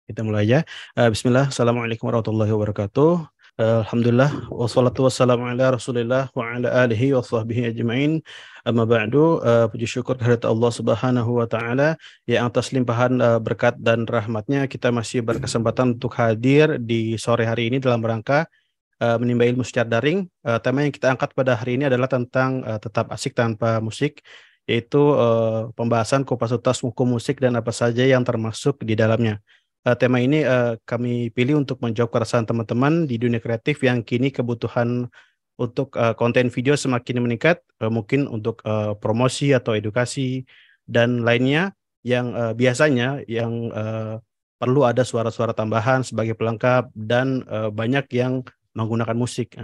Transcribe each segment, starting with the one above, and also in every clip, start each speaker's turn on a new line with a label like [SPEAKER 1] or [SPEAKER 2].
[SPEAKER 1] Kita mulai aja. Bismillah. Assalamualaikum warahmatullahi wabarakatuh. Alhamdulillah. Wassalatu wassalamu ala rasulillah wa ala alihi wa sahbihi ajma'in. Amma ba'du. Puji syukur kehadirat Allah subhanahu wa ta'ala yang atas limpahan berkat dan rahmatnya kita masih berkesempatan untuk hadir di sore hari ini dalam rangka menimba ilmu secara daring. Tema yang kita angkat pada hari ini adalah tentang tetap asik tanpa musik, yaitu pembahasan kupas tuntas hukum musik dan apa saja yang termasuk di dalamnya. Tema ini kami pilih untuk menjawab keresahan teman-teman di dunia kreatif yang kini kebutuhan untuk konten video semakin meningkat, mungkin untuk promosi atau edukasi dan lainnya yang biasanya yang perlu ada suara-suara tambahan sebagai pelengkap dan banyak yang menggunakan musik.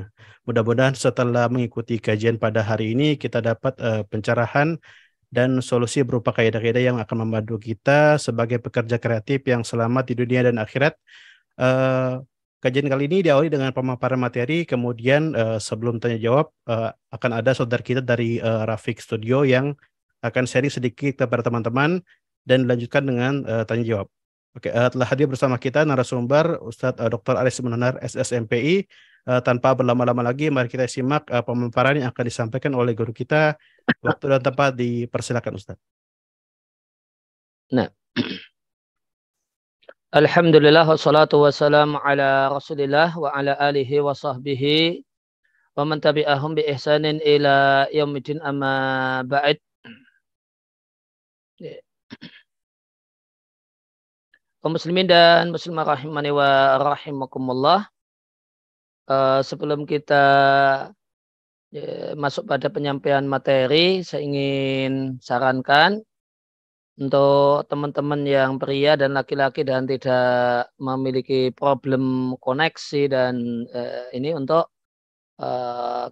[SPEAKER 1] Mudah-mudahan setelah mengikuti kajian pada hari ini kita dapat pencerahan dan solusi berupa kaidah-kaidah yang akan membantu kita sebagai pekerja kreatif yang selamat di dunia dan akhirat. Kajian kali ini diawali dengan pemaparan materi, kemudian sebelum tanya jawab akan ada saudara kita dari Rafiq Studio yang akan sharing sedikit kepada teman-teman dan dilanjutkan dengan tanya jawab. Oke, telah hadir bersama kita narasumber Ustadz Dr. Aris Munanar, SSMPI. Tanpa berlama-lama lagi, mari kita simak pemaparan yang akan disampaikan oleh guru kita. Waktu dan tempat dipersilakan, Ustaz.
[SPEAKER 2] Nah, Alhamdulillah wassalatu wassalamu ala Rasulillah wa ala alihi wa sahbihi wa man tabi'ahum bi ihsanin ila yaumidin amma ba'd. Kaum muslimin dan muslimah rahimani wa rahimakumullah. Sebelum kita masuk pada penyampaian materi, saya ingin sarankan untuk teman-teman yang pria dan laki-laki dan tidak memiliki problem koneksi dan ini untuk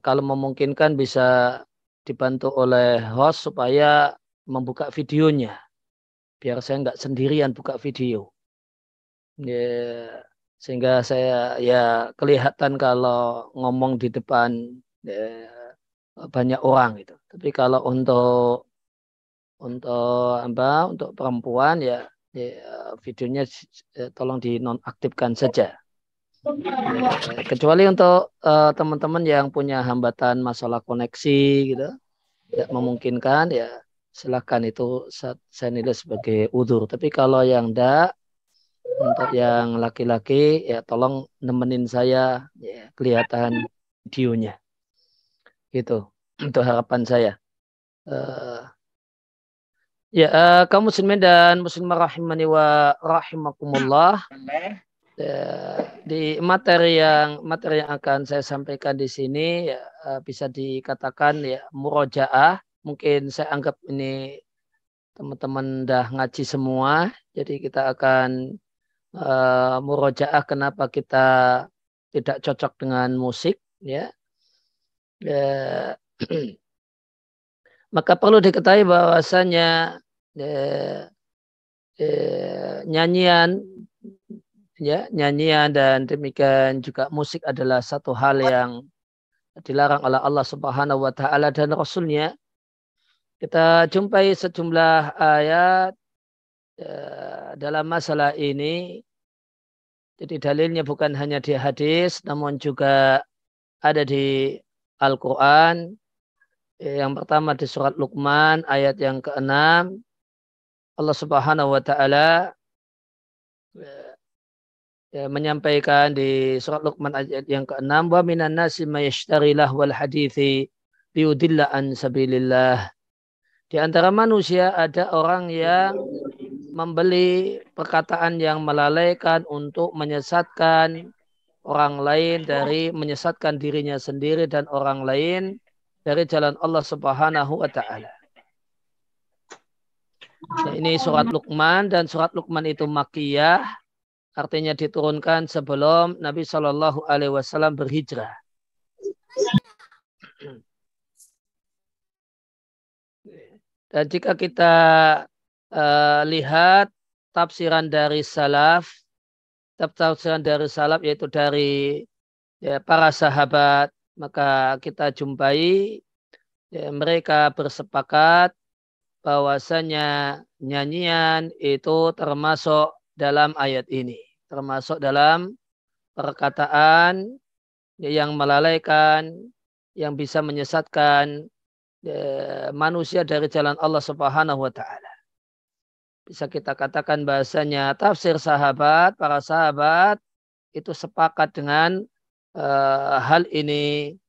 [SPEAKER 2] kalau memungkinkan bisa dibantu oleh host supaya membuka videonya biar saya nggak sendirian buka video sehingga saya kelihatan kalau ngomong di depan banyak orang gitu. Tapi kalau untuk perempuan ya videonya tolong dinonaktifkan saja. Kecuali untuk teman-teman yang punya hambatan masalah koneksi gitu, tidak memungkinkan ya silakan, itu saya nilai sebagai udzur. Tapi kalau yang tidak, untuk yang laki-laki ya tolong nemenin saya ya, kelihatan videonya. Gitu untuk harapan saya. Kaum muslimin dan muslimah rahimani wa rahimakumullah. Di materi yang akan saya sampaikan di sini ya, bisa dikatakan ya murojaah. Mungkin saya anggap ini teman-teman dah ngaji semua, jadi kita akan murojaah kenapa kita tidak cocok dengan musik ya. Maka perlu diketahui bahwasanya nyanyian dan demikian juga musik adalah satu hal yang dilarang oleh Allah Subhanahu wa taala dan Rasulnya. Kita jumpai sejumlah ayat dalam masalah ini. Jadi dalilnya bukan hanya di hadis namun juga ada di Al-Quran. Yang pertama di surat Luqman ayat yang ke-6. Allah Subhanahu wa taala menyampaikan di surat Luqman ayat yang ke-6, wa minan nasi may yashtari lahwal hadithi liyudilla an sabilillah. Di antara manusia ada orang yang membeli perkataan yang melalaikan untuk menyesatkan orang lain dari menyesatkan dirinya sendiri dan orang lain dari jalan Allah Subhanahu wa taala. Ini surat Luqman, dan surat Luqman itu makkiyah, artinya diturunkan sebelum Nabi Shallallahu Alaihi Wasallam berhijrah. Dan jika kita lihat tafsiran dari salaf, yaitu dari para sahabat, maka kita jumpai mereka bersepakat bahwasanya nyanyian itu termasuk dalam ayat ini. Termasuk dalam perkataan yang melalaikan, yang bisa menyesatkan manusia dari jalan Allah Subhanahu wa taala. Bisa kita katakan bahasanya tafsir sahabat, para sahabat itu sepakat dengan hal ini.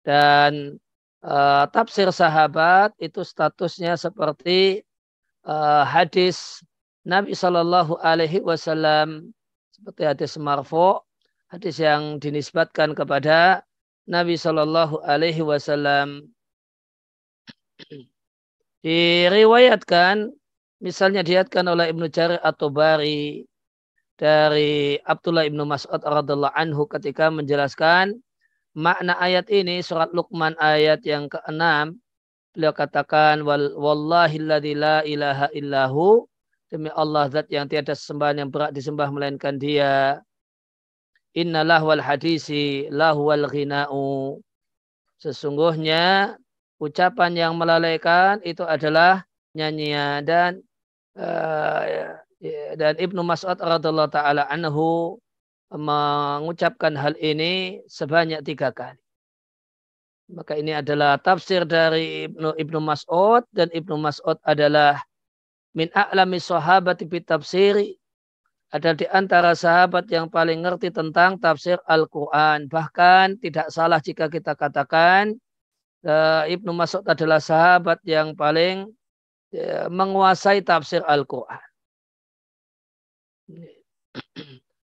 [SPEAKER 2] Dan tafsir sahabat itu statusnya seperti hadis Nabi Shallallahu Alaihi Wasallam, seperti hadis marfu, hadis yang dinisbatkan kepada Nabi Shallallahu Alaihi Wasallam. Diriwayatkan, misalnya diriwayatkan oleh Ibnu Jarir at-Tabari dari Abdullah ibnu Mas'ud radhiallahu anhu ketika menjelaskan makna ayat ini, surat Luqman ayat yang ke-6, beliau katakan, wallahilladzi la ilaha illahu, demi Allah zat yang tiada sembahan yang berhak disembah melainkan Dia, innalah wal hadisi lahwal ghina'u, sesungguhnya ucapan yang melalaikan itu adalah nyanyian. Dan Ibnu Mas'ud radhiallahu taala anhu mengucapkan hal ini sebanyak 3 kali. Maka ini adalah tafsir dari Ibnu Mas'ud, dan Ibnu Mas'ud adalah min a'lami sahabati bi tafsiri, ada di antara sahabat yang paling ngerti tentang tafsir Al-Quran. Bahkan tidak salah jika kita katakan Ibnu Mas'ud adalah sahabat yang paling menguasai tafsir Al-Quran.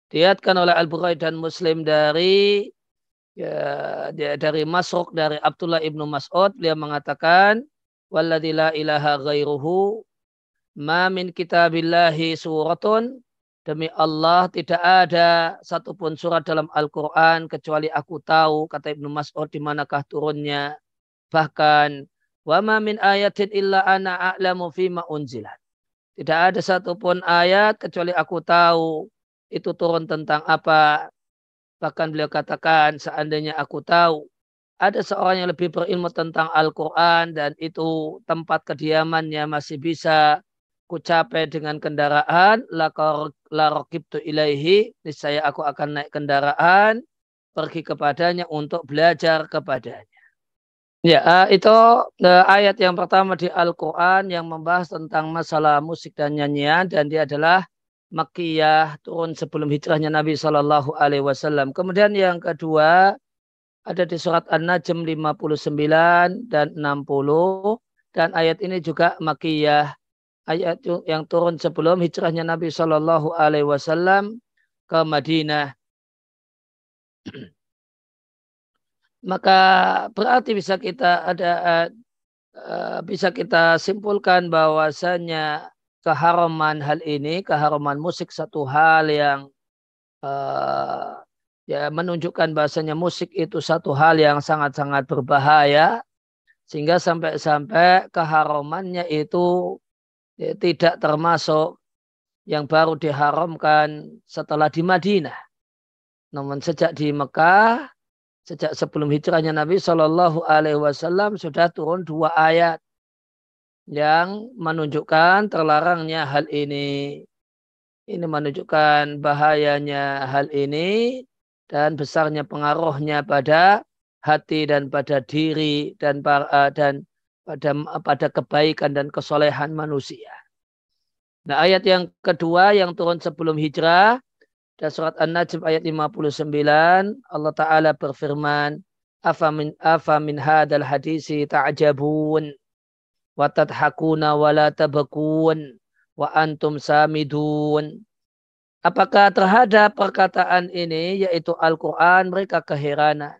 [SPEAKER 2] Diriwayatkan oleh Al-Bukhari dan Muslim dari Masruq dari Abdullah ibnu Mas'ud, beliau mengatakan, walladzi la ilaha ghairuhu ma min kitabillahi suratun, demi Allah tidak ada satupun surat dalam Al-Quran kecuali aku tahu, kata Ibnu Mas'ud, di manakah turunnya. Bahkan wa ma min ayatin illa ana a'lamu fima unzilat, tidak ada satupun ayat kecuali aku tahu itu turun tentang apa. Bahkan beliau katakan, seandainya aku tahu ada seorang yang lebih berilmu tentang Al-Quran dan itu tempat kediamannya masih bisa kucapai dengan kendaraan, la raqibtu ilaihi, niscaya aku akan naik kendaraan pergi kepadanya untuk belajar kepadanya. Ya, itu ayat yang pertama di Al-Quran yang membahas tentang masalah musik dan nyanyian, dan dia adalah Makkiyah, turun sebelum hijrahnya Nabi Shallallahu Alaihi Wasallam. Kemudian yang kedua ada di surat An-Najm 59 dan 60, dan ayat ini juga Makkiyah, ayat yang turun sebelum hijrahnya Nabi Shallallahu Alaihi Wasallam ke Madinah. Maka berarti bisa kita simpulkan bahwasanya keharaman hal ini, keharaman musik, satu hal yang menunjukkan bahasanya musik itu satu hal yang sangat-sangat berbahaya, sehingga sampai-sampai keharamannya itu tidak termasuk yang baru diharamkan setelah di Madinah. Namun sejak di Mekah, sejak sebelum hijrahnya Nabi Shallallahu Alaihi Wasallam sudah turun 2 ayat yang menunjukkan terlarangnya hal ini. Ini menunjukkan bahayanya hal ini dan besarnya pengaruhnya pada hati dan pada diri dan pada kebaikan dan kesolehan manusia. Nah, ayat yang kedua yang turun sebelum hijrah, dan surat An-Najm ayat 59, Allah Ta'ala berfirman, afa min hadal hadisi ta'jabun wa tadhakuna wa la tabakun wa antum samidun. Apakah terhadap perkataan ini, yaitu Al-Quran, mereka keheranan?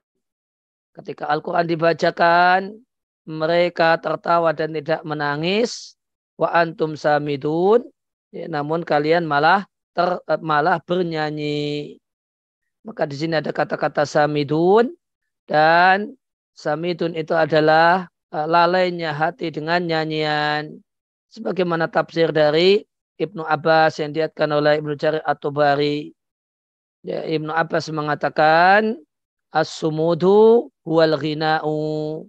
[SPEAKER 2] Ketika Al-Quran dibacakan, mereka tertawa dan tidak menangis. Wa antum samidun, namun kalian malah bernyanyi. Maka di sini ada kata-kata samidun, dan samidun itu adalah lalainya hati dengan nyanyian. Sebagaimana tafsir dari Ibnu Abbas yang diriwayatkan oleh Ibnu Jarir at-Tabari. Ya, Ibnu Abbas mengatakan, as-sumudu huwal ghina'u.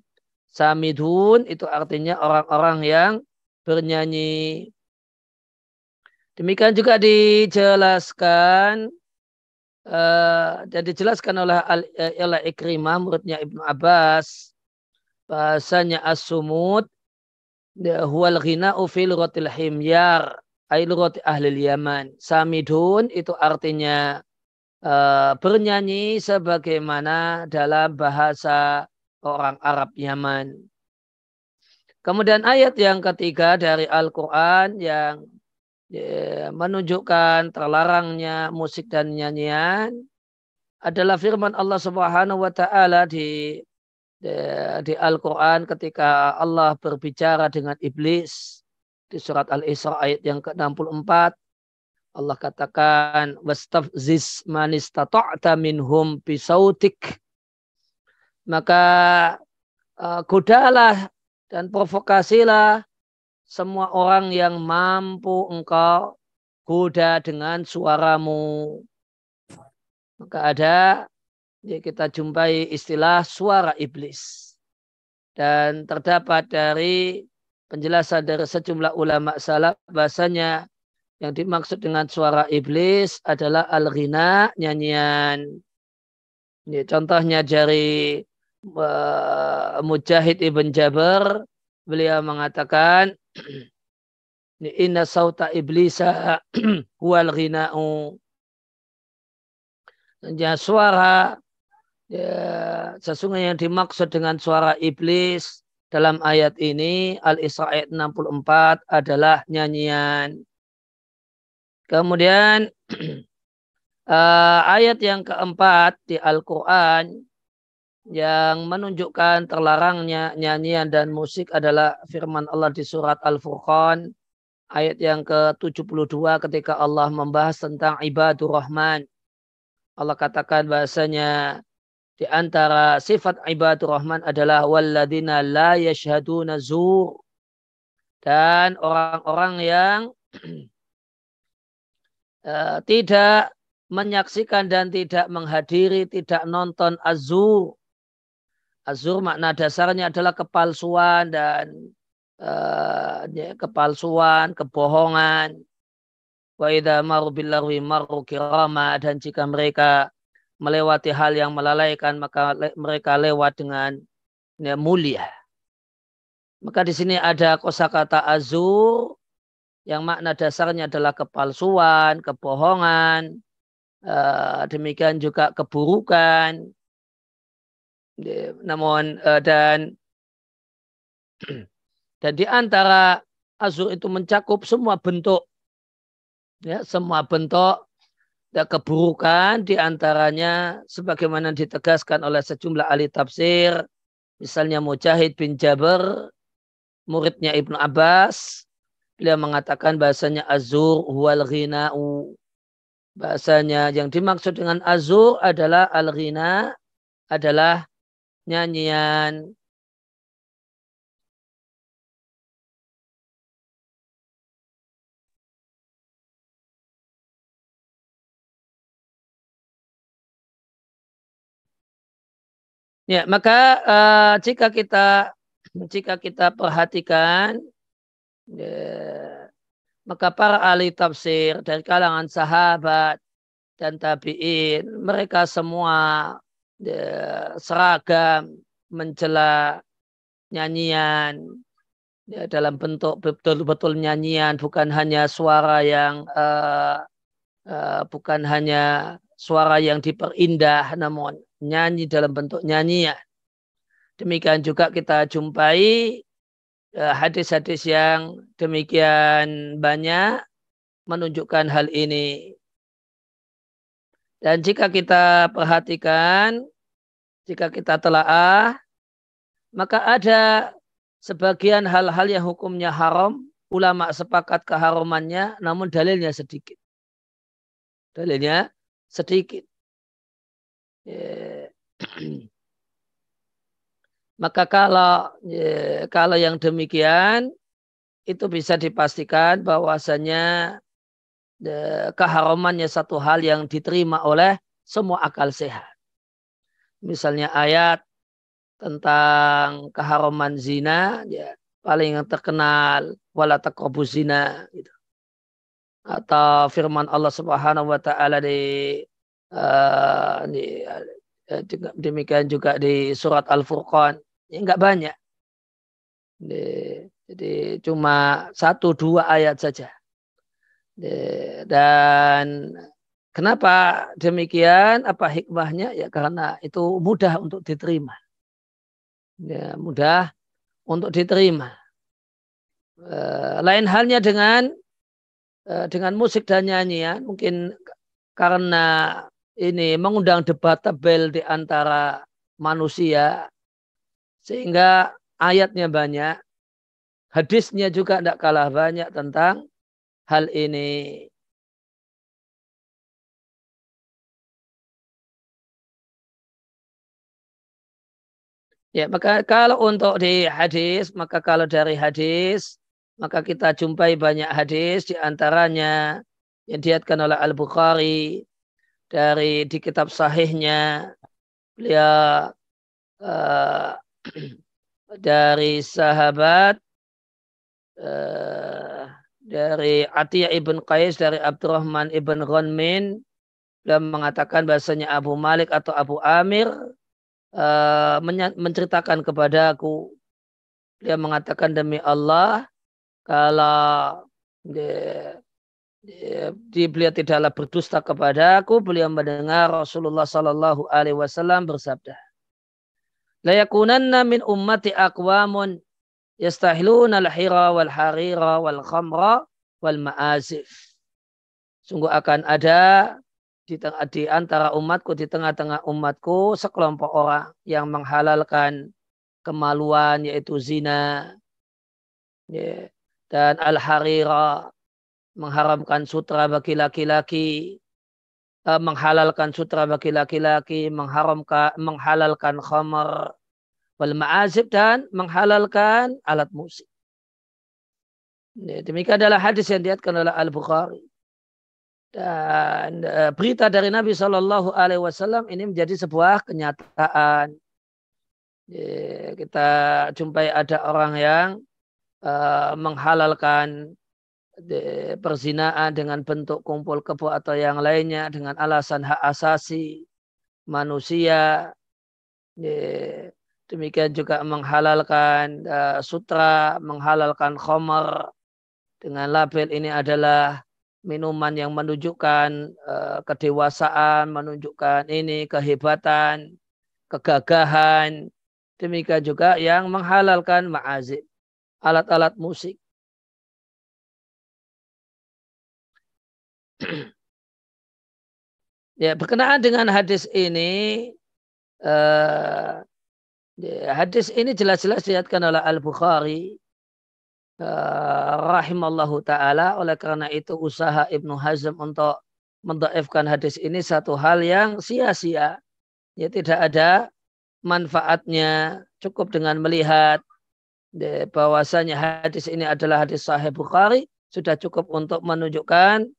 [SPEAKER 2] Samidun itu artinya orang-orang yang bernyanyi. Demikian juga dijelaskan dan dijelaskan oleh Ikrimah, muridnya Ibnu Abbas, bahasanya as-sumud huwal ghina'u fi lughatil himyar, ay lughati ahli Yaman. Samidun itu artinya bernyanyi sebagaimana dalam bahasa orang Arab Yaman. Kemudian ayat yang ketiga dari Al-Quran yang menunjukkan terlarangnya musik dan nyanyian adalah firman Allah Subhanahu wa taala di Al-Quran ketika Allah berbicara dengan iblis di surat Al-Isra ayat yang ke-64. Allah katakan wastafziz man istata'ta minhum bisautik, maka godalah dan provokasilah semua orang yang mampu engkau goda dengan suaramu. Maka ada, ya, kita jumpai istilah suara iblis. Dan terdapat dari penjelasan dari sejumlah ulama salaf bahasanya yang dimaksud dengan suara iblis adalah al-ghina, nyanyian. Ini contohnya dari Mujahid ibn Jabir, beliau mengatakan inna sauta iblisa huwal ghina'u. Ya, suara, ya, sesungguhnya yang dimaksud dengan suara iblis dalam ayat ini Al-Isra ayat 64 adalah nyanyian. Kemudian ayat yang keempat di Al-Quran yang menunjukkan terlarangnya nyanyian dan musik adalah firman Allah di surat Al-Furqan ayat yang ke-72 ketika Allah membahas tentang ibadur Rahman. Allah katakan bahasanya di antara sifat ibadur Rahman adalah walladzina la yashhaduna zur, dan orang-orang yang tidak menyaksikan dan tidak menghadiri, tidak nonton azur. Azur makna dasarnya adalah kepalsuan dan kepalsuan, kebohongan. Wa idza maru bil-lagwi maru kirama, dan jika mereka melewati hal yang melalaikan maka mereka lewat dengan mulia. Maka di sini ada kosakata azur yang makna dasarnya adalah kepalsuan, kebohongan, demikian juga keburukan. Namun dan di antara azur itu mencakup semua bentuk, ya, semua bentuk dan keburukan, di antaranya sebagaimana ditegaskan oleh sejumlah ahli tafsir, misalnya Mujahid bin Jabir, muridnya Ibnu Abbas, beliau mengatakan bahasanya azur huwal ghina'u. Bahasanya yang dimaksud dengan azur adalah al-ghina, adalah nyanyian. Ya, maka jika kita perhatikan, ya, maka para ahli tafsir dari kalangan sahabat dan tabi'in, mereka semua seragam mencela nyanyian, ya, dalam bentuk betul-betul nyanyian, bukan hanya suara yang bukan hanya suara yang diperindah, namun nyanyi dalam bentuk nyanyian. Demikian juga kita jumpai hadis-hadis yang demikian banyak menunjukkan hal ini. Dan jika kita perhatikan, jika kita telaah, maka ada sebagian hal-hal yang hukumnya haram, ulama sepakat keharumannya, namun dalilnya sedikit. Dalilnya sedikit. Maka kalau yang demikian, itu bisa dipastikan bahwasanya keharamannya satu hal yang diterima oleh semua akal sehat. Misalnya ayat tentang keharaman zina, ya, paling yang terkenal wala taqrabuz zina, gitu. atau firman Allah Subhanahu wa taala demikian juga di surat Al-Furqan. Ya, enggak banyak. Jadi cuma 1-2 ayat saja. Dan kenapa demikian? Apa hikmahnya? Ya karena itu mudah untuk diterima. Ya, mudah untuk diterima. Lain halnya dengan musik dan nyanyian, mungkin karena ini mengundang debat tebel di antara manusia, sehingga ayatnya banyak, hadisnya juga tidak kalah banyak tentang hal ini. Ya, maka kalau untuk di hadis, maka kalau dari hadis, maka kita jumpai banyak hadis, di antaranya yang diriwayatkan oleh Al-Bukhari di kitab sahihnya, beliau dari sahabat dari Atiyah ibn Qais dari Abdurrahman ibn Ghanmin, beliau mengatakan bahasanya Abu Malik atau Abu Amir menceritakan kepadaku, dia mengatakan demi Allah kalau beliau tidaklah berdusta kepadaku, beliau mendengar Rasulullah Sallallahu Alaihi Wasallam bersabda, la yakunanna min ummati aqwamun yastahiluna al-hira wal harira wal khamra wal ma'azif. Sungguh akan ada di antara umatku, di tengah-tengah umatku, sekelompok orang yang menghalalkan kemaluan, yaitu zina, dan al-harira, mengharamkan sutra bagi laki-laki, menghalalkan sutra bagi laki-laki, menghalalkan khamar, wal ma'azib, dan menghalalkan alat musik. Demikian adalah hadis yang diriwayatkan oleh Al-Bukhari. Dan berita dari Nabi Shallallahu Alaihi Wasallam ini menjadi sebuah kenyataan. Kita jumpai ada orang yang menghalalkan perzinaan dengan bentuk kumpul kebo atau yang lainnya dengan alasan hak asasi manusia. Demikian juga menghalalkan sutra, menghalalkan khamar dengan label ini adalah minuman yang menunjukkan kedewasaan, menunjukkan ini kehebatan, kegagahan. Demikian juga yang menghalalkan ma'azib, alat-alat musik. Ya, berkenaan dengan hadis ini, hadis ini jelas-jelas diriwayatkan oleh Al-Bukhari rahimallahu ta'ala. Oleh karena itu usaha Ibnu Hazm untuk mendhaifkan hadis ini satu hal yang sia-sia. Ya, tidak ada manfaatnya. Cukup dengan melihat bahwasanya hadis ini adalah hadis sahih Bukhari, sudah cukup untuk menunjukkan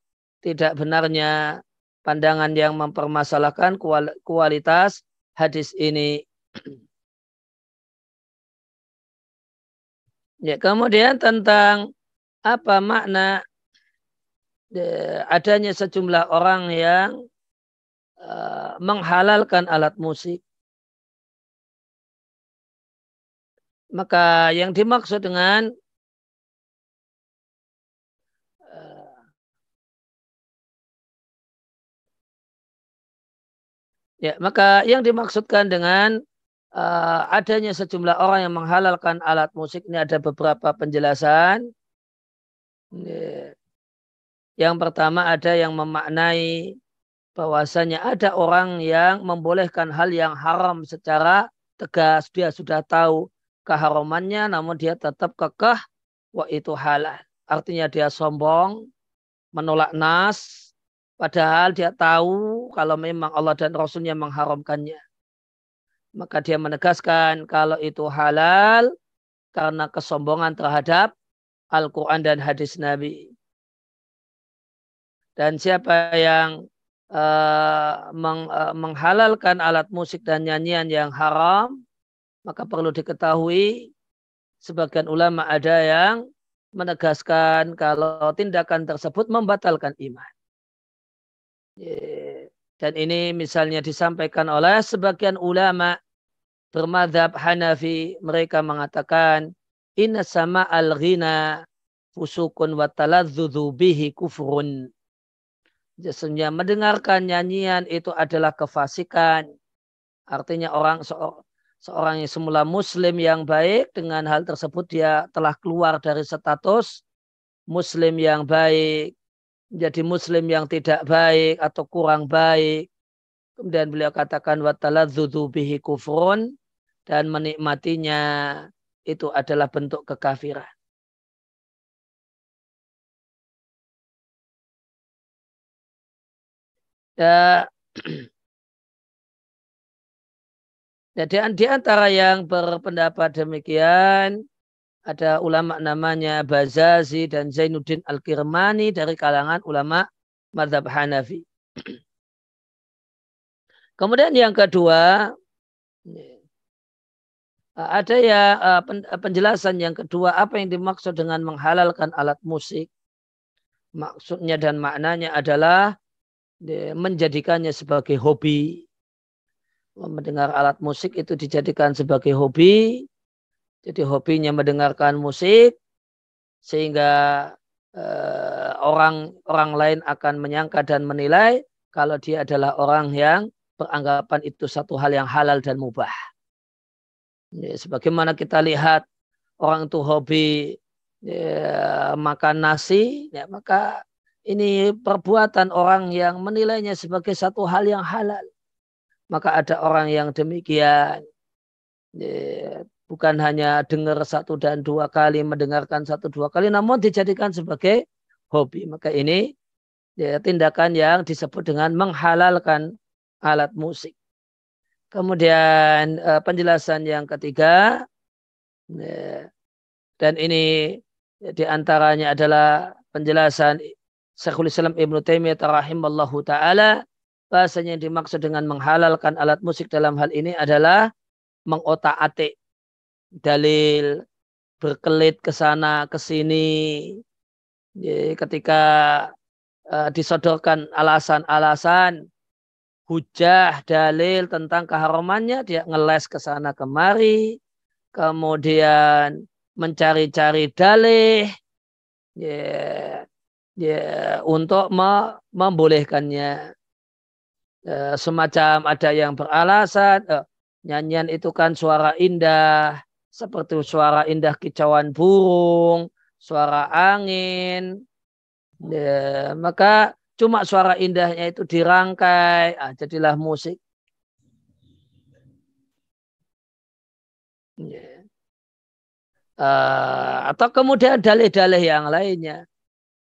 [SPEAKER 2] tidak benarnya pandangan yang mempermasalahkan kualitas hadis ini. Ya, kemudian tentang apa makna adanya sejumlah orang yang menghalalkan alat musik. Maka yang dimaksud dengan maka yang dimaksudkan dengan adanya sejumlah orang yang menghalalkan alat musik ini ada beberapa penjelasan. Yang pertama, ada yang memaknai bahwasanya ada orang yang membolehkan hal yang haram secara tegas. Dia sudah tahu keharamannya, namun dia tetap kekeh, wah itu halal. Artinya dia sombong, menolak nas, padahal dia tahu kalau memang Allah dan Rasulnya mengharamkannya. Maka dia menegaskan kalau itu halal karena kesombongan terhadap Al-Quran dan hadis Nabi. Dan siapa yang menghalalkan alat musik dan nyanyian yang haram, maka perlu diketahui sebagian ulama ada yang menegaskan kalau tindakan tersebut membatalkan iman. Dan ini misalnya disampaikan oleh sebagian ulama bermadzhab Hanafi, mereka mengatakan inna sama al-ghina fusukun wa taladzudzu bihi kufrun. Sesungguhnya mendengarkan nyanyian itu adalah kefasikan. Artinya seorang yang semula muslim yang baik, dengan hal tersebut dia telah keluar dari status muslim yang baik, menjadi muslim yang tidak baik atau kurang baik. Kemudian beliau katakan wa taladzudzu bihi kufrun, dan menikmatinya itu adalah bentuk kekafiran. Ya, di antara yang berpendapat demikian ada ulama namanya Bazazi dan Zainuddin Al-Kirmani dari kalangan ulama mazhab Hanafi. Kemudian yang kedua, ada ya penjelasan yang kedua, apa yang dimaksud dengan menghalalkan alat musik. Maksudnya dan maknanya adalah menjadikannya sebagai hobi. Mendengar alat musik itu dijadikan sebagai hobi. Jadi hobinya mendengarkan musik sehingga orang lain akan menyangka dan menilai kalau dia adalah orang yang beranggapan itu satu hal yang halal dan mubah. Sebagaimana kita lihat orang itu hobi makan nasi, ya, maka ini perbuatan orang yang menilainya sebagai satu hal yang halal. Maka ada orang yang demikian, bukan hanya dengar satu dan dua kali, mendengarkan satu dua kali, namun dijadikan sebagai hobi. Maka ini tindakan yang disebut dengan menghalalkan alat musik. Kemudian penjelasan yang ketiga, dan ini diantaranya adalah penjelasan Syekhul Islam Ibnu Taimiyah rahimallahu ta'ala, bahasanya yang dimaksud dengan menghalalkan alat musik dalam hal ini adalah mengotak-atik dalil, berkelit ke sana ke sini. Ketika disodorkan alasan-alasan, hujah, dalil tentang keharamannya, dia ngeles ke sana kemari, kemudian mencari-cari dalih untuk membolehkannya. Semacam ada yang beralasan nyanyian itu kan suara indah, seperti suara indah kicauan burung, suara angin, maka cuma suara indahnya itu dirangkai, jadilah musik. Atau kemudian dalih-dalih yang lainnya.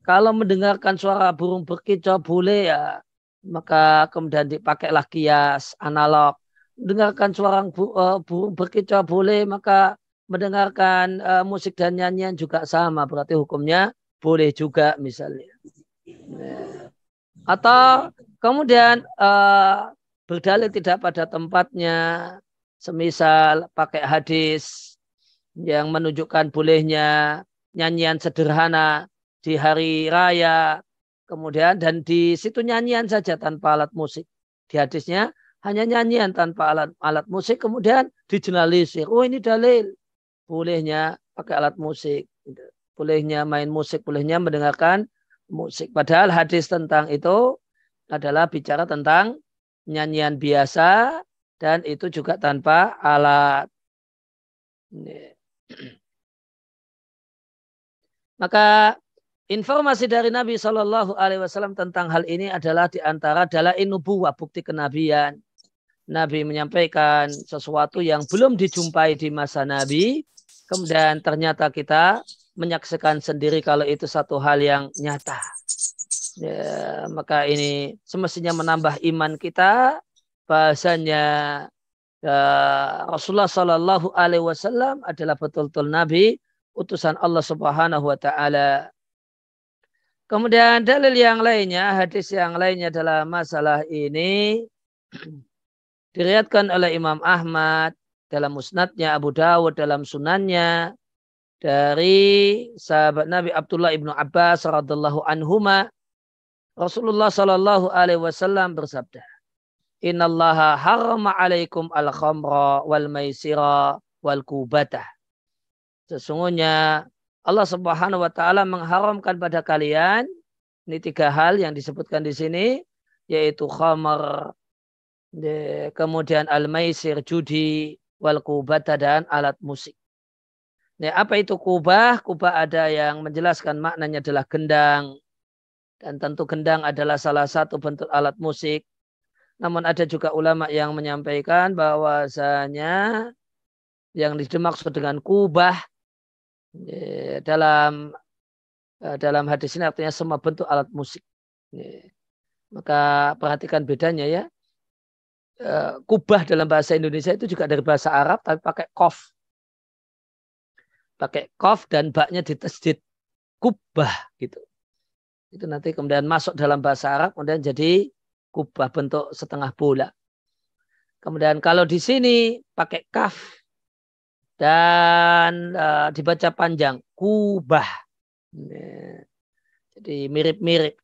[SPEAKER 2] Kalau mendengarkan suara burung berkicau boleh ya, maka kemudian dipakailah kias analog. Mendengarkan suara burung berkicau boleh, maka mendengarkan musik dan nyanyian juga sama. Berarti hukumnya boleh juga misalnya. Atau kemudian berdalil tidak pada tempatnya, semisal pakai hadis yang menunjukkan bolehnya nyanyian sederhana di hari raya, kemudian dan di situ nyanyian saja tanpa alat musik. Di hadisnya hanya nyanyian tanpa alat musik, kemudian dijelaskan, oh ini dalil bolehnya pakai alat musik, bolehnya main musik, bolehnya mendengarkan musik. Padahal hadis tentang itu adalah bicara tentang nyanyian biasa dan itu juga tanpa alat. Maka informasi dari Nabi Shallallahu Alaihi Wasallam tentang hal ini adalah diantara dalail nubuwah, bukti kenabian. Nabi menyampaikan sesuatu yang belum dijumpai di masa Nabi, kemudian ternyata kita menyaksikan sendiri kalau itu satu hal yang nyata. Ya, maka ini semestinya menambah iman kita, bahasanya Rasulullah Shallallahu Alaihi Wasallam adalah betul-betul Nabi, utusan Allah Subhanahu Wa Taala. Kemudian dalil yang lainnya, hadis yang lainnya dalam masalah ini diriwayatkan oleh Imam Ahmad dalam musnadnya, Abu Dawud dalam sunannya, dari sahabat Nabi Abdullah ibnu Abbas radhiallahu anhuma, Rasulullah Shallallahu Alaihi Wasallam bersabda, Innallaha harrama alaikum al-khamra wal maisira wal kubatah. Sesungguhnya Allah Subhanahu wa taala mengharamkan pada kalian ini 3 hal yang disebutkan di sini, yaitu khamar, kemudian al-maisir judi, wal kubatah dan alat musik. Nah, apa itu kubah? Kubah ada yang menjelaskan maknanya adalah gendang. Dan tentu gendang adalah salah satu bentuk alat musik. Namun ada juga ulama yang menyampaikan bahwasanya yang dimaksud dengan kubah dalam hadis ini artinya semua bentuk alat musik. Maka perhatikan bedanya ya. Kubah dalam bahasa Indonesia itu juga dari bahasa Arab tapi pakai qaf. Pakai qaf dan baknya ditasdid, kubah gitu. Itu nanti kemudian masuk dalam bahasa Arab kemudian jadi kubah bentuk setengah bola. Kemudian kalau di sini pakai kaf dan dibaca panjang kubah. Jadi mirip-mirip.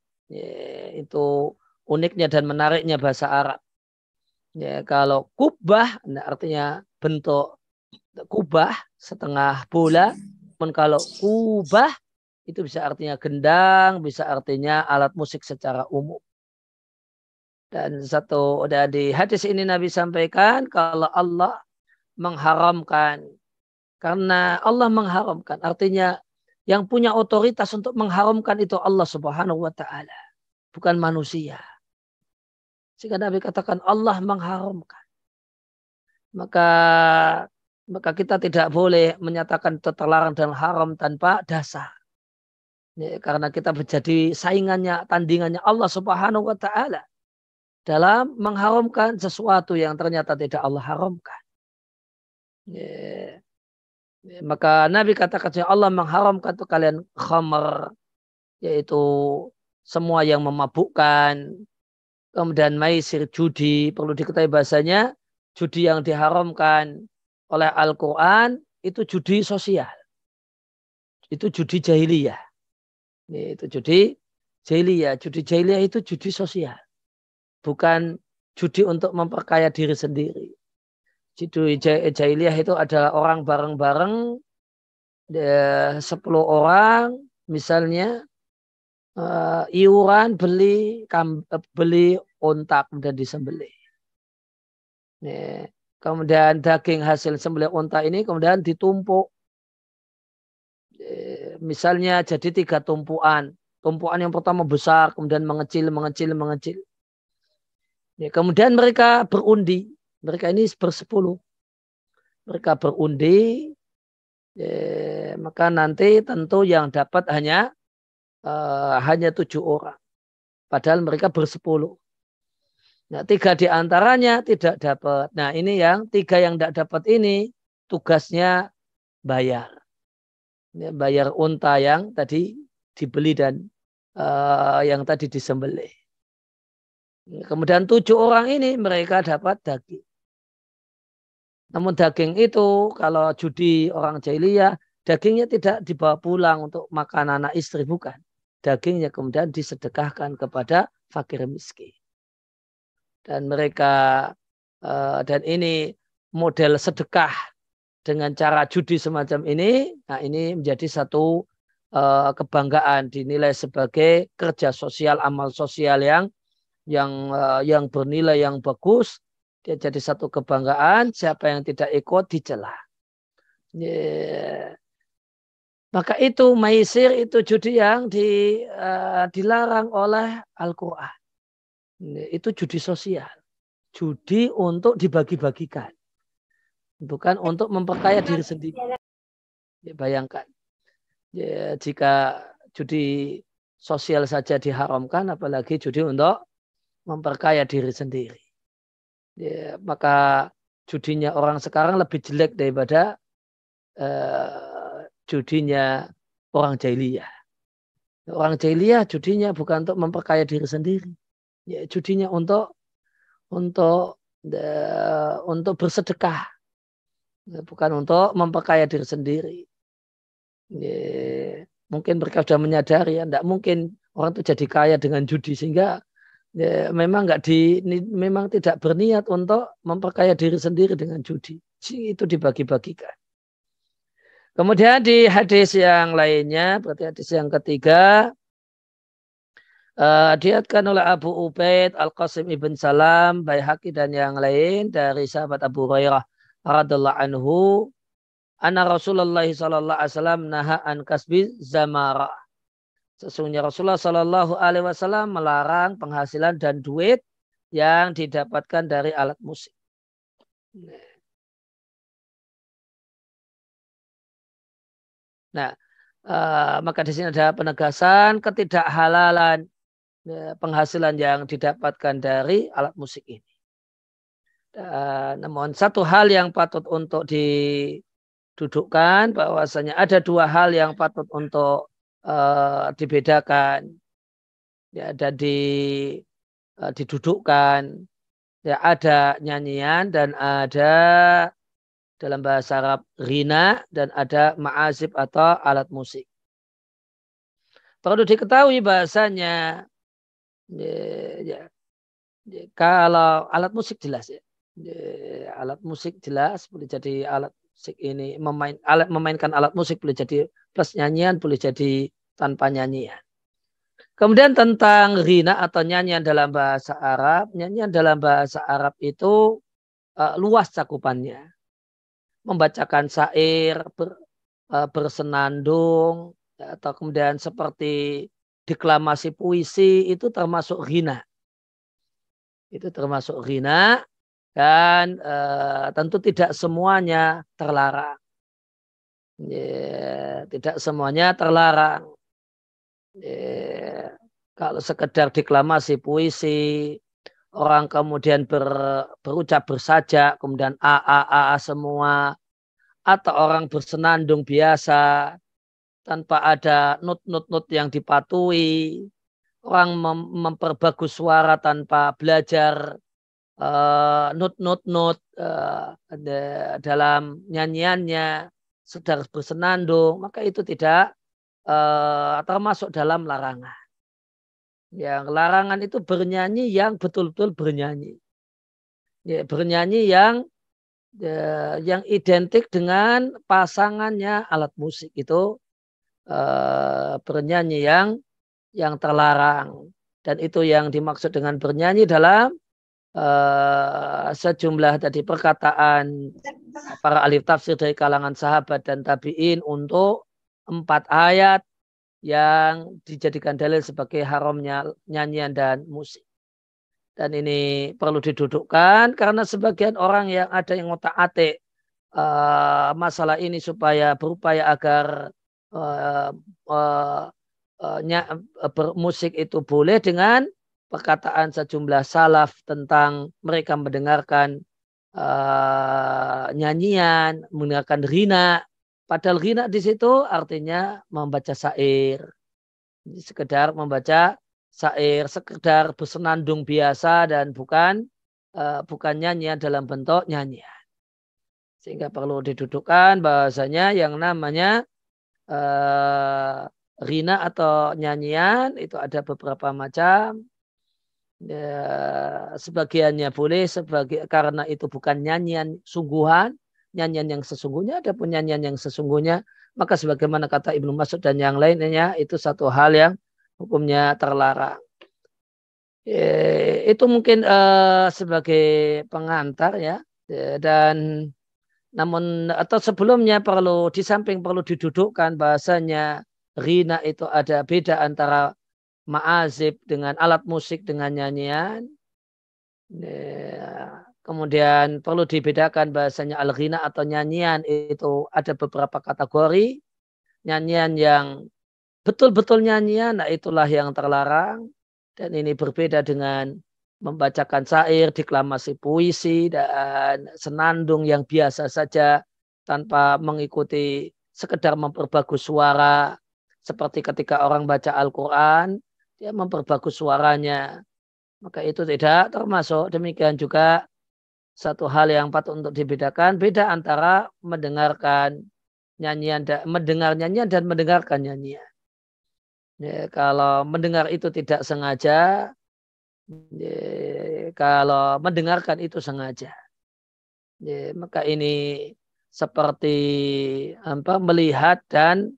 [SPEAKER 2] Itu uniknya dan menariknya bahasa Arab. Kalau kubah artinya bentuk kubah setengah bola, pun kalau kubah itu bisa artinya gendang, bisa artinya alat musik secara umum. Dan di hadis ini Nabi sampaikan kalau Allah mengharamkan, karena Allah mengharamkan artinya yang punya otoritas untuk mengharamkan itu Allah Subhanahu wa taala, bukan manusia. Sehingga Nabi katakan Allah mengharamkan. Maka kita tidak boleh menyatakan itu terlarang dan haram tanpa dasar. Karena kita menjadi saingannya, tandingannya Allah Subhanahu wa taala dalam mengharamkan sesuatu yang ternyata tidak Allah haramkan. Maka Nabi katakan Allah mengharamkan untuk kalian khamar, yaitu semua yang memabukkan. Kemudian maisir, judi, perlu diketahui bahasanya judi yang diharamkan oleh Al-Quran itu judi sosial. Itu judi jahiliyah. Itu judi jahiliyah. Judi jahiliyah itu judi sosial. Bukan judi untuk memperkaya diri sendiri. Judi jahiliyah itu adalah orang bareng-bareng 10 orang misalnya iuran beli unta kemudian disembelih. Kemudian daging hasil sembelih unta ini kemudian ditumpuk. Misalnya jadi 3 tumpuan. Tumpuan yang pertama besar, kemudian mengecil. Kemudian mereka berundi. Mereka ini bersepuluh. Mereka berundi. Maka nanti tentu yang dapat hanya 7 orang. Padahal mereka bersepuluh. Nah, 3 di antaranya tidak dapat. Nah, ini yang 3 yang tidak dapat ini tugasnya bayar. Bayar unta yang tadi dibeli dan yang tadi disembelih. Kemudian 7 orang ini mereka dapat daging. Namun daging itu kalau judi orang jahiliyah, dagingnya tidak dibawa pulang untuk makan anak istri, bukan. Dagingnya kemudian disedekahkan kepada fakir miskin. Dan dan ini model sedekah dengan cara judi semacam ini, nah ini menjadi satu kebanggaan, dinilai sebagai kerja sosial, amal sosial yang bernilai yang bagus. Dia jadi satu kebanggaan, siapa yang tidak ikut dicela. Maka itu maisir, itu judi yang dilarang oleh Al-Quran. Itu judi sosial. Judi untuk dibagi-bagikan. Bukan untuk memperkaya diri sendiri. Bayangkan. Jika judi sosial saja diharamkan, apalagi judi untuk memperkaya diri sendiri. Maka judinya orang sekarang lebih jelek daripada judinya orang jahiliyah. Orang jahiliyah judinya bukan untuk memperkaya diri sendiri. Judinya untuk bersedekah, bukan untuk memperkaya diri sendiri. Mungkin mereka sudah menyadari ya, tidak mungkin orang itu jadi kaya dengan judi, sehingga memang tidak berniat untuk memperkaya diri sendiri dengan judi. Itu dibagi-bagikan. Kemudian di hadis yang lainnya, berarti hadis yang ketiga, diriwayatkan oleh Abu Ubaid, Al-Qasim ibn Salam, Baihaqi dan yang lain dari sahabat Abu Hurairah radhiallahu anhu, anna Rasulullah sallallahu alaihi wasallam naha an kasbi zamara. Sesungguhnya Rasulullah sallallahu alaihi wasallam melarang penghasilan dan duit yang didapatkan dari alat musik. Nah, maka di sini ada penegasan ketidakhalalan penghasilan yang didapatkan dari alat musik ini. Namun satu hal yang patut untuk didudukkan, bahwasanya ada dua hal yang patut untuk dibedakan ya, dan didudukkan. Ya, ada nyanyian dan ada dalam bahasa Arab ghina dan ada ma'azib atau alat musik. Perlu diketahui bahasanya kalau alat musik jelas ya. Alat musik jelas boleh jadi alat musik ini memainkan alat musik boleh jadi plus nyanyian, boleh jadi tanpa nyanyian. Kemudian tentang ghina atau nyanyian dalam bahasa Arab, nyanyian dalam bahasa Arab itu luas cakupannya. Membacakan syair, bersenandung, atau kemudian seperti deklamasi puisi, itu termasuk ghina. Itu termasuk ghina dan tentu tidak semuanya terlarang. Tidak semuanya terlarang. Kalau sekedar deklamasi puisi, orang kemudian berucap bersajak, kemudian a semua, atau orang bersenandung biasa tanpa ada not yang dipatuhi, orang memperbagus suara tanpa belajar not dalam nyanyiannya, sedang bersenandung, maka itu tidak termasuk dalam larangan. Yang larangan itu bernyanyi yang betul-betul bernyanyi. Ya, bernyanyi yang identik dengan pasangannya alat musik, itu bernyanyi yang terlarang. Dan itu yang dimaksud dengan bernyanyi dalam sejumlah tadi perkataan para ahli tafsir dari kalangan sahabat dan tabi'in untuk 4 ayat yang dijadikan dalil sebagai haramnya nyanyian dan musik. Dan ini perlu didudukkan karena sebagian orang yang ada yang ngotak-atik masalah ini supaya berupaya agar musik itu boleh dengan perkataan sejumlah salaf tentang mereka mendengarkan nyanyian, mendengarkan ghina. Padahal ghina di situ artinya membaca syair, sekedar membaca syair, sekedar bersenandung biasa dan bukan nyanyian dalam bentuk nyanyian. Sehingga perlu didudukkan bahwasanya yang namanya ghina atau nyanyian itu ada beberapa macam. Sebagiannya boleh karena itu bukan nyanyian sungguhan, nyanyian yang sesungguhnya. Ada pun nyanyian yang sesungguhnya, maka sebagaimana kata Ibnu Mas'ud dan yang lainnya, itu satu hal yang hukumnya terlarang. Itu mungkin sebagai pengantar ya. Dan namun atau sebelumnya di samping perlu didudukkan bahasanya ghina itu ada beda antara ma'azib dengan alat musik dengan nyanyian. Kemudian perlu dibedakan bahasanya al-ghina atau nyanyian itu ada beberapa kategori. Nyanyian yang betul-betul nyanyian, nah itulah yang terlarang. Dan ini berbeda dengan membacakan syair, deklamasi puisi, dan senandung yang biasa saja tanpa mengikuti sekedar memperbagus suara. Seperti ketika orang baca Al-Quran, dia memperbagus suaranya. Maka itu tidak termasuk. Demikian juga satu hal yang patut untuk dibedakan, beda antara mendengarkan nyanyian, mendengar nyanyian dan mendengarkan nyanyian. Ya, kalau mendengar itu tidak sengaja, ya, kalau mendengarkan itu sengaja, ya, maka ini seperti melihat dan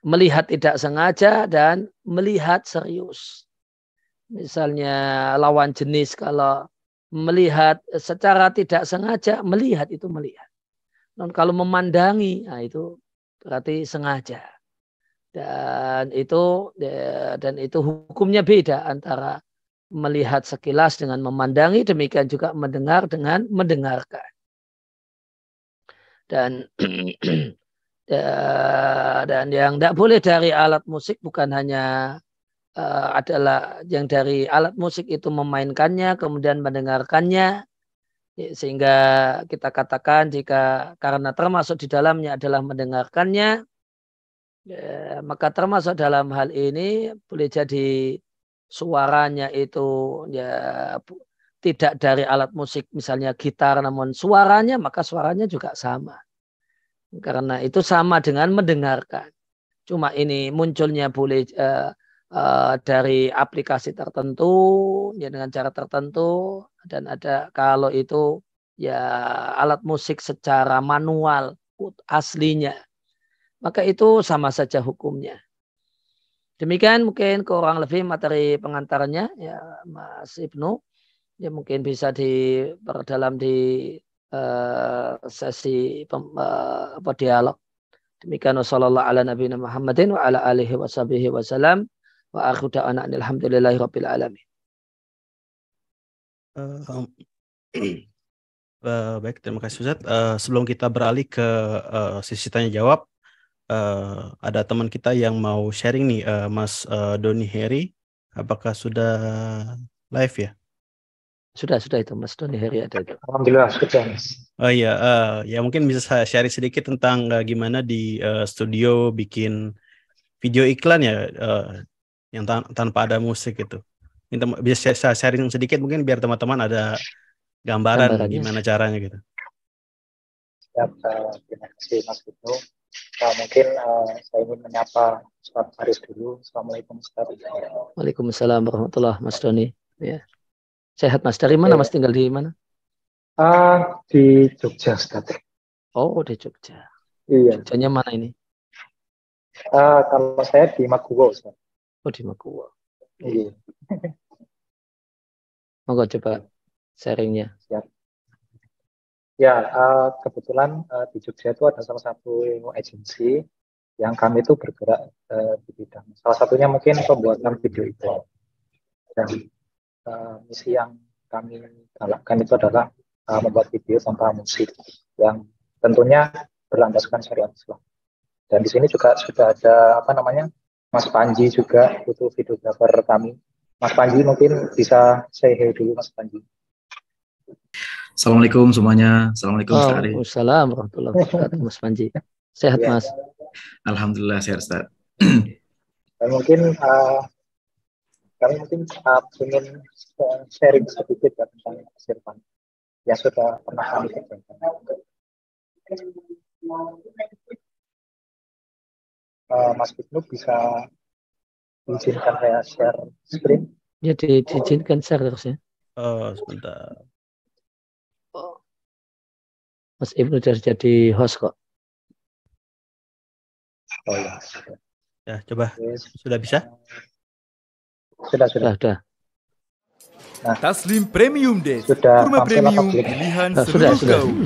[SPEAKER 2] melihat tidak sengaja dan melihat serius. Misalnya lawan jenis kalau melihat secara tidak sengaja, melihat itu melihat. Dan kalau memandangi, nah itu berarti sengaja. Dan itu hukumnya beda antara melihat sekilas dengan memandangi, demikian juga mendengar dengan mendengarkan. Dan dan yang tidak boleh dari alat musik bukan hanya adalah yang dari alat musik itu memainkannya, kemudian mendengarkannya, sehingga kita katakan jika karena termasuk di dalamnya adalah mendengarkannya, maka termasuk dalam hal ini boleh jadi suaranya itu ya tidak dari alat musik misalnya gitar, namun suaranya maka suaranya juga sama. Karena itu sama dengan mendengarkan. Cuma ini munculnya boleh dari aplikasi tertentu ya dengan cara tertentu, dan ada kalau itu ya alat musik secara manual aslinya, maka itu sama saja hukumnya. Demikian mungkin kurang lebih materi pengantarnya ya Mas Ibnu. Ya mungkin bisa diperdalam di sesi dialog. Demikian wasallallahu ala nabiyina Muhammadin wa ala alihi wa sahbihi wasallam wa akhiru da'wana alhamdulillahi rabbil alamin.
[SPEAKER 1] Baik, terima kasih Ustaz. Sebelum kita beralih ke sesi tanya jawab, ada teman kita yang mau sharing nih, Mas Doni Heri. Apakah sudah live ya?
[SPEAKER 2] Sudah itu Mas Doni Heri ada itu.
[SPEAKER 3] Alhamdulillah sudah Mas.
[SPEAKER 1] Oh iya, ya mungkin bisa saya sharing sedikit tentang gimana di studio bikin video iklan ya, yang tanpa ada musik gitu. Bisa saya sharing sedikit mungkin biar teman-teman ada gambaran gimana caranya gitu.
[SPEAKER 3] Siap, terima kasih Mas Ibnu. Mungkin saya ingin menyapa Ustaz Haris dulu. Assalamualaikum Ustaz.
[SPEAKER 2] Waalaikumsalam warahmatullahi Mas Doni. Ya. Sehat Mas, dari mana Mas, tinggal di mana?
[SPEAKER 3] Di Jogja Ustaz.
[SPEAKER 2] Oh, di Jogja.
[SPEAKER 3] Iya.
[SPEAKER 2] Jogjanya mana ini?
[SPEAKER 3] Kalau saya di Maguwo Ustaz.
[SPEAKER 2] Oh, di Maguwo.
[SPEAKER 3] Iya.
[SPEAKER 2] Monggo coba sharingnya.
[SPEAKER 3] Siap. Ya, kebetulan di Jogja itu ada salah satu agensi yang kami itu bergerak di bidang. Salah satunya mungkin pembuatan video iklan. Dan misi yang kami galakkan itu adalah membuat video tanpa musik yang tentunya berlandaskan syariat Islam. Dan di sini juga sudah ada Mas Panji juga, itu videografer kami. Mas Panji mungkin bisa say hi dulu Mas Panji.
[SPEAKER 4] Assalamualaikum semuanya. Assalamualaikum Ustaz Ari.
[SPEAKER 2] Waalaikumsalam warahmatullahi wabarakatuh Mas Panji. Sehat ya. Mas?
[SPEAKER 4] Alhamdulillah sehat Ustaz.
[SPEAKER 3] Dan mungkin kami ingin sharing sedikit ya, tentang Mas Irfan yang sudah pernah kami kerjakan. Mas Ibnu bisa izinkan saya share screen?
[SPEAKER 2] Ya, diizinkan share terus ya.
[SPEAKER 1] Sebentar.
[SPEAKER 2] Mas Ibnu sudah jadi host kok.
[SPEAKER 3] Oh ya.
[SPEAKER 1] Ya, coba. Sudah bisa?
[SPEAKER 3] Sudah.
[SPEAKER 5] Nah, Taslim Premium Dates,
[SPEAKER 3] sudah
[SPEAKER 5] kurma premium pilihan seluruh kaum.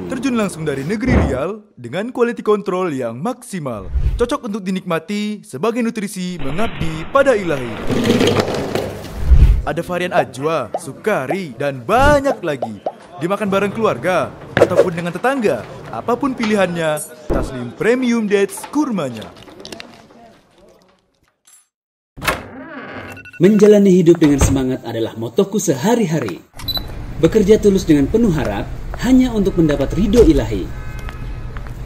[SPEAKER 5] Terjun langsung dari negeri Riau dengan quality control yang maksimal. Cocok untuk dinikmati sebagai nutrisi mengabdi pada ilahi. Ada varian ajwa, sukari, dan banyak lagi. Dimakan bareng keluarga ataupun dengan tetangga, apapun pilihannya, Taslim Premium Dates kurmanya.
[SPEAKER 6] Menjalani hidup dengan semangat adalah motoku sehari-hari. Bekerja tulus dengan penuh harap hanya untuk mendapat ridho ilahi.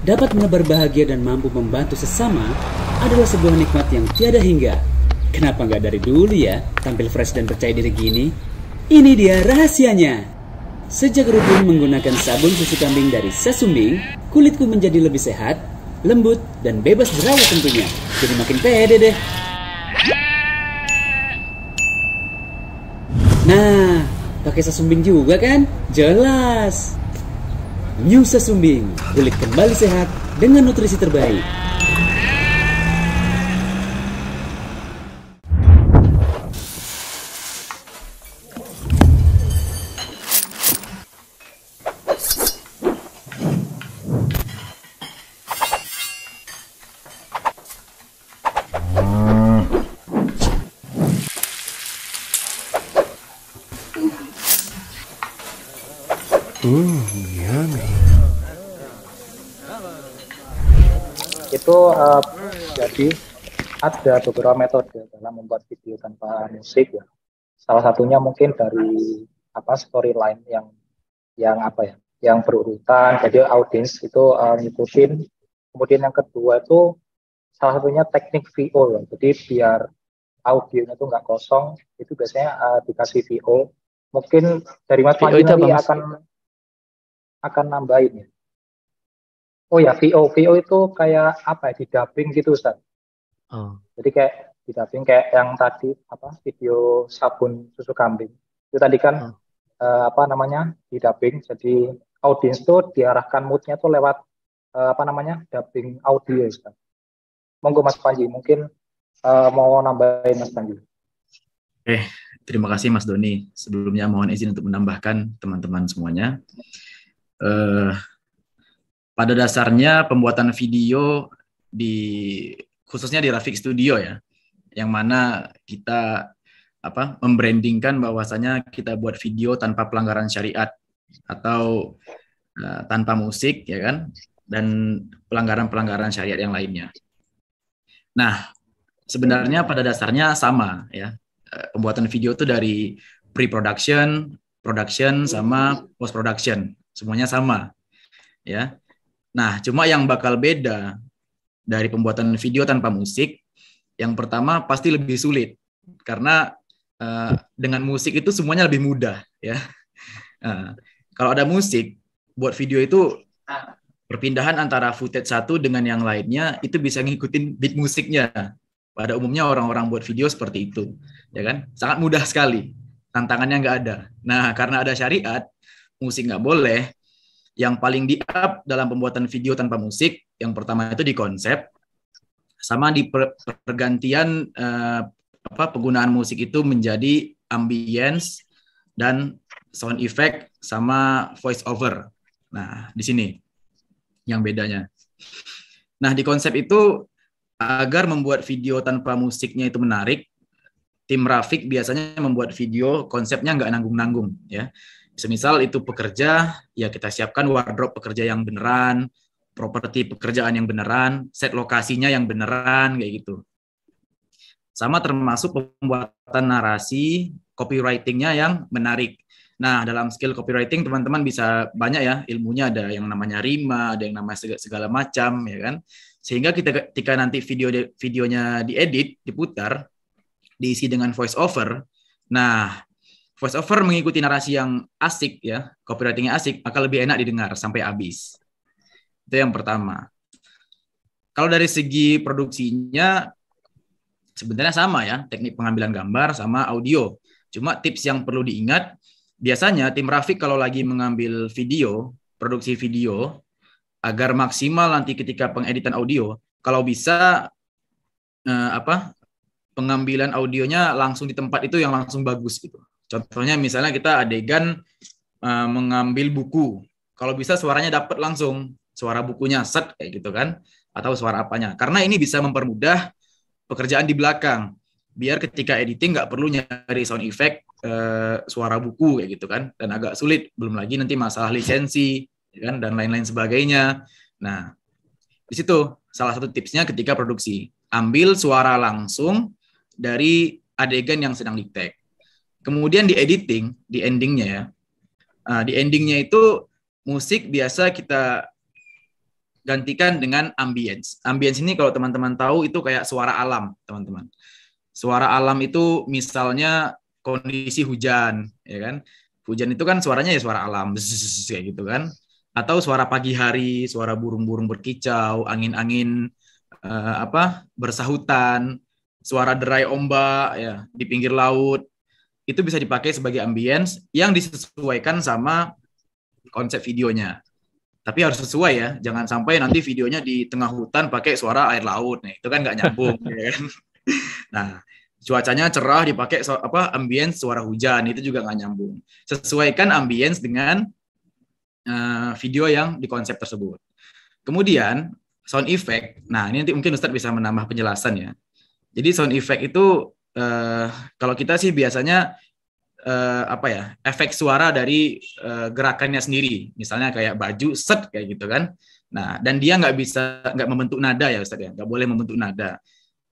[SPEAKER 6] Dapat menebar bahagia dan mampu membantu sesama adalah sebuah nikmat yang tiada hingga. Kenapa nggak dari dulu ya tampil fresh dan percaya diri gini? Ini dia rahasianya. Sejak rutin menggunakan sabun susu kambing dari Sasumbing, kulitku menjadi lebih sehat, lembut, dan bebas jerawat tentunya. Jadi makin pede deh. Nah, pakai Sasumbing juga kan? Jelas. New Sasumbing, kulit kembali sehat dengan nutrisi terbaik.
[SPEAKER 3] Itu jadi ada beberapa metode dalam membuat video tanpa musik ya. Salah satunya mungkin dari storyline yang yang berurutan, jadi audiens itu ngikutin. Kemudian yang kedua itu salah satunya teknik VO ya. Jadi biar audionya itu nggak kosong, itu biasanya dikasih VO. Mungkin dari Mas Panji nanti akan nambahin ya. Oh ya, VO itu kayak di dubbing gitu Ustaz.
[SPEAKER 2] Oh.
[SPEAKER 3] Jadi kayak di dubbing kayak yang tadi video sabun susu kambing. Itu tadi kan di dubbing. Jadi audiens tuh diarahkan moodnya tuh lewat dubbing audio Ustaz. Monggo Mas Panji, mungkin mau nambahin Mas Panji.
[SPEAKER 4] Terima kasih Mas Doni. Sebelumnya mohon izin untuk menambahkan teman-teman semuanya. Pada dasarnya pembuatan video khususnya di Rafiq Studio ya, yang mana kita membrandingkan bahwasanya kita buat video tanpa pelanggaran syariat atau tanpa musik ya kan, dan pelanggaran-pelanggaran syariat yang lainnya. Nah, sebenarnya pada dasarnya sama ya. Pembuatan video itu dari pre-production, production sama post-production, semuanya sama ya. Nah, cuma yang bakal beda dari pembuatan video tanpa musik, yang pertama pasti lebih sulit karena dengan musik itu semuanya lebih mudah ya. Kalau ada musik, buat video itu perpindahan antara footage satu dengan yang lainnya itu bisa ngikutin beat musiknya. Pada umumnya orang-orang buat video seperti itu, ya kan? Sangat mudah sekali, tantangannya nggak ada. Nah, karena ada syariat, musik nggak boleh. Yang paling di-up dalam pembuatan video tanpa musik, yang pertama itu di konsep, sama di pergantian penggunaan musik itu menjadi ambience dan sound effect sama voice over. Nah, di sini yang bedanya. Nah, di konsep itu agar membuat video tanpa musiknya itu menarik, tim Rafiq biasanya membuat video konsepnya nggak nanggung-nanggung ya. Semisal itu pekerja, ya kita siapkan wardrobe pekerja yang beneran, properti pekerjaan yang beneran, set lokasinya yang beneran, kayak gitu. Sama termasuk pembuatan narasi, copywriting-nya yang menarik. Nah, dalam skill copywriting teman-teman bisa banyak ya ilmunya, ada yang namanya rima, ada yang namanya segala macam ya kan. Sehingga ketika nanti videonya diedit, diputar, diisi dengan voice over. Nah, voice over mengikuti narasi yang asik ya, copywriting-nya asik, akan lebih enak didengar sampai habis. Itu yang pertama. Kalau dari segi produksinya sebenarnya sama ya, teknik pengambilan gambar sama audio. Cuma tips yang perlu diingat, biasanya tim Rafiq kalau lagi mengambil video, produksi video, agar maksimal nanti ketika pengeditan audio, kalau bisa pengambilan audionya langsung di tempat itu yang langsung bagus gitu. Contohnya misalnya kita adegan mengambil buku, kalau bisa suaranya dapat langsung, suara bukunya set kayak gitu kan, atau suara apanya. Karena ini bisa mempermudah pekerjaan di belakang, biar ketika editing nggak perlu nyari sound effect suara buku kayak gitu kan, dan agak sulit. Belum lagi nanti masalah lisensi kan dan lain-lain sebagainya. Nah, di situ salah satu tipsnya ketika produksi, ambil suara langsung dari adegan yang sedang di-tag. Kemudian di editing, di endingnya ya, di endingnya itu musik biasa kita gantikan dengan ambience. Ambience ini kalau teman-teman tahu itu kayak suara alam, teman-teman. Suara alam itu misalnya kondisi hujan, ya kan? Hujan itu kan suaranya ya suara alam, bzzz, kayak gitu kan. Atau suara pagi hari, suara burung-burung berkicau, angin-angin bersahutan, suara derai ombak ya di pinggir laut. Itu bisa dipakai sebagai ambience yang disesuaikan sama konsep videonya. Tapi harus sesuai ya, jangan sampai nanti videonya di tengah hutan pakai suara air laut, nah itu kan nggak nyambung. Ya kan? Nah, cuacanya cerah dipakai ambience suara hujan, itu juga nggak nyambung. Sesuaikan ambience dengan video yang di konsep tersebut. Kemudian sound effect, nah ini nanti mungkin Ustadz bisa menambah penjelasan ya. Jadi sound effect itu kalau kita sih biasanya efek suara dari gerakannya sendiri, misalnya kayak baju set kayak gitu kan. Nah, dan dia nggak membentuk nada ya Ustadz ya, nggak boleh membentuk nada.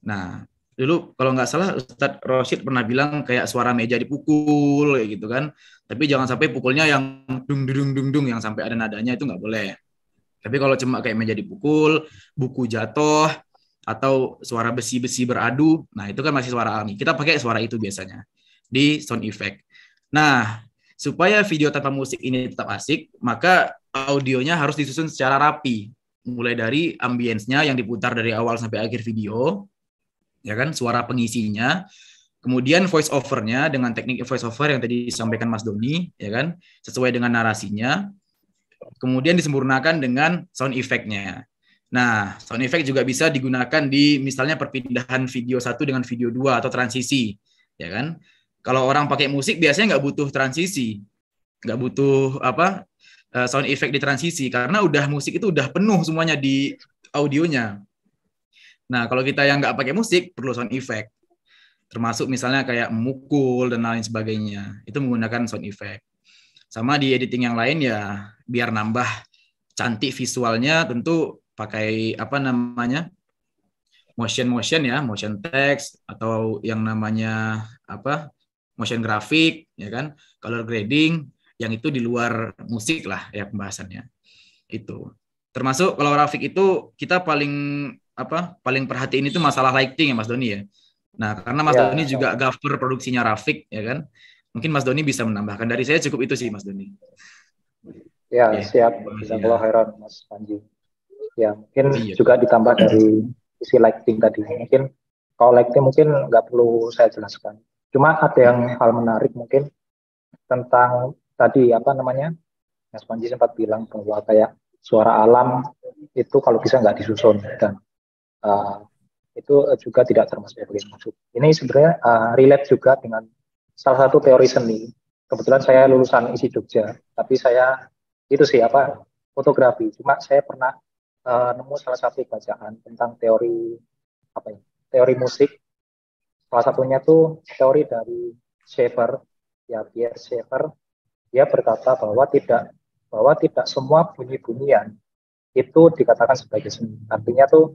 [SPEAKER 4] Nah, dulu kalau nggak salah Ustadz Rosyid pernah bilang kayak suara meja dipukul kayak gitu kan. Tapi jangan sampai pukulnya yang dung dung dung dung yang sampai ada nadanya, itu nggak boleh. Tapi kalau cuma kayak meja dipukul, buku jatuh, atau suara besi-besi beradu, nah itu kan masih suara alami. Kita pakai suara itu biasanya di sound effect. Nah, supaya video tanpa musik ini tetap asik, maka audionya harus disusun secara rapi. Mulai dari ambience-nya yang diputar dari awal sampai akhir video, ya kan, suara pengisinya, kemudian voice over-nya dengan teknik voice over yang tadi disampaikan Mas Doni, ya kan, sesuai dengan narasinya, kemudian disempurnakan dengan sound effect-nya. Nah, sound effect juga bisa digunakan di misalnya perpindahan video satu dengan video 2 atau transisi, ya kan. Kalau orang pakai musik biasanya nggak butuh transisi, nggak butuh sound effect di transisi karena udah musik itu udah penuh semuanya di audionya. Nah, kalau kita yang nggak pakai musik perlu sound effect, termasuk misalnya kayak memukul dan lain sebagainya, itu menggunakan sound effect. Sama di editing yang lain ya, biar nambah cantik visualnya tentu pakai motion ya, motion text atau yang namanya motion grafik ya kan, color grading, yang itu di luar musik lah ya pembahasannya. Itu. Termasuk kalau grafik itu kita paling perhatiin itu masalah lighting ya Mas Doni ya. Nah, karena Mas Doni juga cover produksinya Rafiq ya kan. Mungkin Mas Doni bisa menambahkan. Dari saya cukup itu sih Mas Doni.
[SPEAKER 3] Ya, siap. Jazakallahu khairan Mas Panji. Ya, mungkin juga ditambah dari sisi lighting tadi. Mungkin kalau lighting mungkin nggak perlu saya jelaskan. Cuma ada yang hal menarik mungkin tentang tadi Mas Panji sempat bilang bahwa kayak suara alam itu kalau bisa nggak disusun dan itu juga tidak termasuk sebagai musik. Ini sebenarnya relate juga dengan salah satu teori seni. Kebetulan saya lulusan ISI Jogja, tapi saya itu sih fotografi. Cuma saya pernah nemu salah satu bacaan tentang teori musik. Salah satunya tuh teori dari Schaeffer, ya Pierre Schaeffer. Dia berkata bahwa tidak semua bunyi-bunyian itu dikatakan sebagai seni. Artinya tuh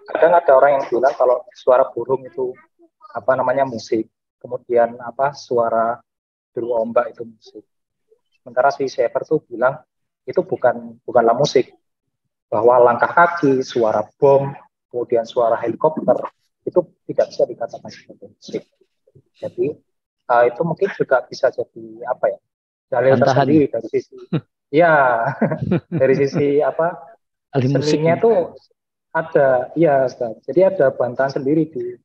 [SPEAKER 3] kadang ada orang yang bilang kalau suara burung itu musik, kemudian suara deru ombak itu musik. Sementara si Schaeffer tuh bilang itu bukanlah musik, bahwa langkah kaki, suara bom, kemudian suara helikopter itu tidak bisa dikatakan sebagai musik. Jadi itu mungkin juga bisa jadi dalil tersendiri dari sisi dari sisi seninya tuh ada, iya Ustaz. Jadi ada bantahan sendiri di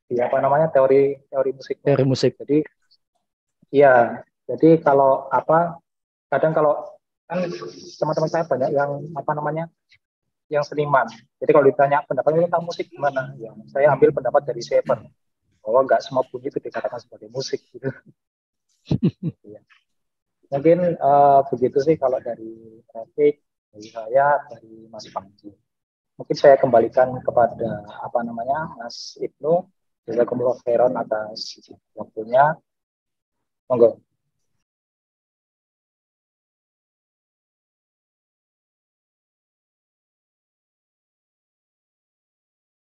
[SPEAKER 3] teori musik.
[SPEAKER 2] Teori musik.
[SPEAKER 3] Jadi jadi kalau kadang kalau kan teman-teman saya banyak yang yang seniman. Jadi kalau ditanya pendapatnya tentang musik gimana? Ya, saya ambil pendapat dari Schaeffer bahwa nggak semua bunyi itu dikatakan sebagai musik gitu. Ya. Mungkin begitu sih kalau dari Rafiq, dari saya, dari Mas Panji. Mungkin saya kembalikan kepada Mas Ibnu. Jazakumullah khairan atas waktunya. Monggo.